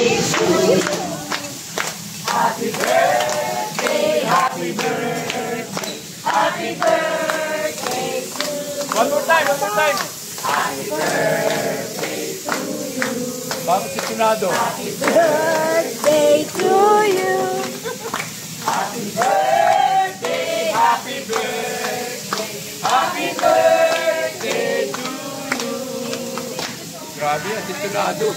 Happy birthday, happy birthday, happy birthday to you. One more time, one more time. Happy birthday to you. Bakit si Tunado? Happy birthday to you. Happy birthday, happy birthday, happy birthday to you. Grabe yan, si Tunado.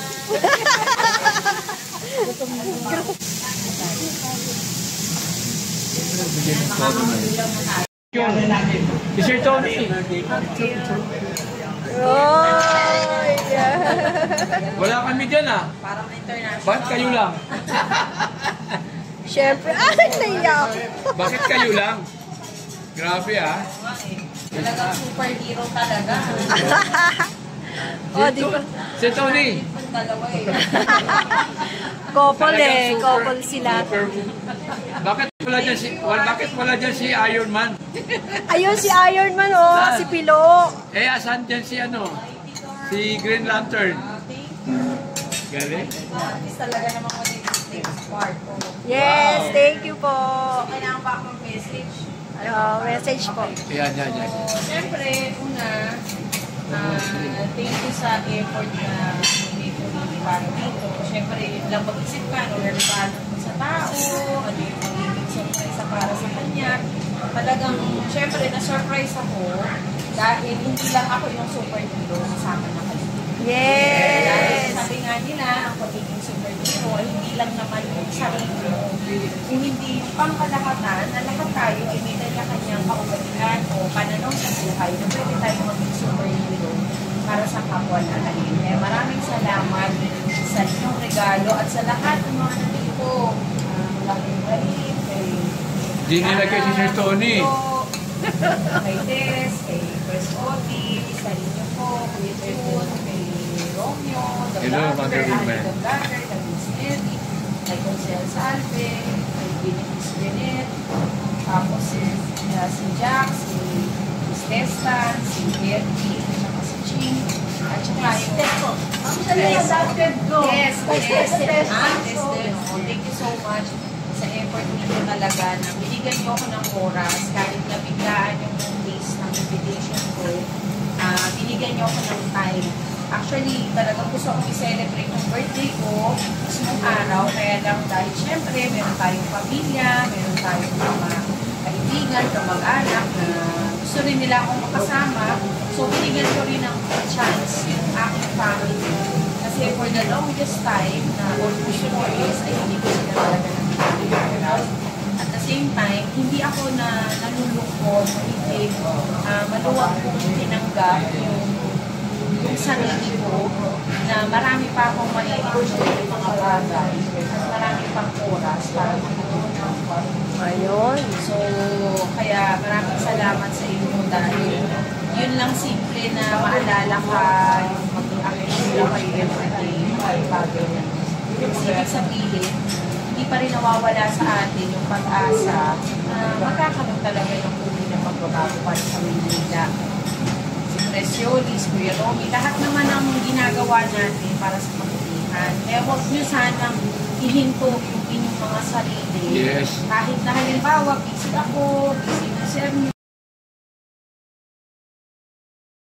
Si Sir Tony. Oh, yeah. Wala kami dyan ah. Parang international. Bakit kayo lang? Siyempre, naiyak. Bakit kayo lang? Grabe ah. Talagang superhero talaga. Oh, di ba? Si Tony. Dalawa eh. Couple eh. Couple sila. Bakit wala dyan si Iron Man? Ayun si Iron Man oh. Si Pilo. Eh, asan dyan si ano? Si Green Lantern. Galing? Talaga namang mag-part. Yes, thank you po. Kailangan ba akong message? Message po. Yan. Siyempre, una, thank you sa effort na hindi ko para dito. Siyempre, lang mag-isip ka, relevant sa tao, ano yung magiging surprise para sa kanya. Talagang, siyempre, na-surprise ako dahil hindi lang ako yung superhero, kasama na kayo. Yes! Dahil sabi nga nila, ang pagiging superhero ay hindi lang naman yung sarili mo. Kung hindi pangkalahatan, na lahat tayo ay may kanya-kanyang kaugalian o pananaw sa buhay na pwede tayo maging superhero para sa kapwa natin. Kaya maraming salamat sa inyong regalo at sa lahat ng mga nandito. Malaking galit, kay Di nilagay si Sir Tony. Kay Des, kay Chris Otis, sa inyo po, kay June, kay Romeo, the Vlogger, kay Miss Nelly, kay Consel Salve, kay Miss Benet, tapos si Jack, si Testan, si Herky, at si Ching, at saka yung Testo. Yes. Thank you so much sa effort nito talaga na binigyan niyo ako ng oras kahit na biglaan yung days ng invitation ko. Binigyan niyo ako ng time. Actually, talagang gusto kong i-celebrate yung birthday ko mismong araw. Kaya lang dahil syempre, meron tayong pamilya, meron tayong mga kaibigan, kamag-anak na gusto rin nila akong makasama. So, binigyan ko rin ng chance yung aking family. Kasi for the longest time na almost 4 years ay hindi ko sila talaga nakikita. At the same time, hindi ako nalulungkot, hindi maluwag kong tinanggap yung sarili ko na marami pa akong ma-enjoy yung mga bagay at marami pang oras para makatulong. Ayun. So, kaya maraming salamat sa inyo dahil yun lang simple na maalala ka yung mag-i-action lang kayo everyday ay bagay na. Ibig sabihin, hindi pa rin nawawala sa atin yung pag-asa na magkakaroon talaga yung uli na pagbabago para sa Maynila. Si Preciolis, Kuya Romy, lahat naman ang ginagawa natin para sa pagpilihan. Kaya huwag nyo sanang ihinto yung inyong mga sarili. Yes. Kahit na halimbawa, busy ako, busy na sir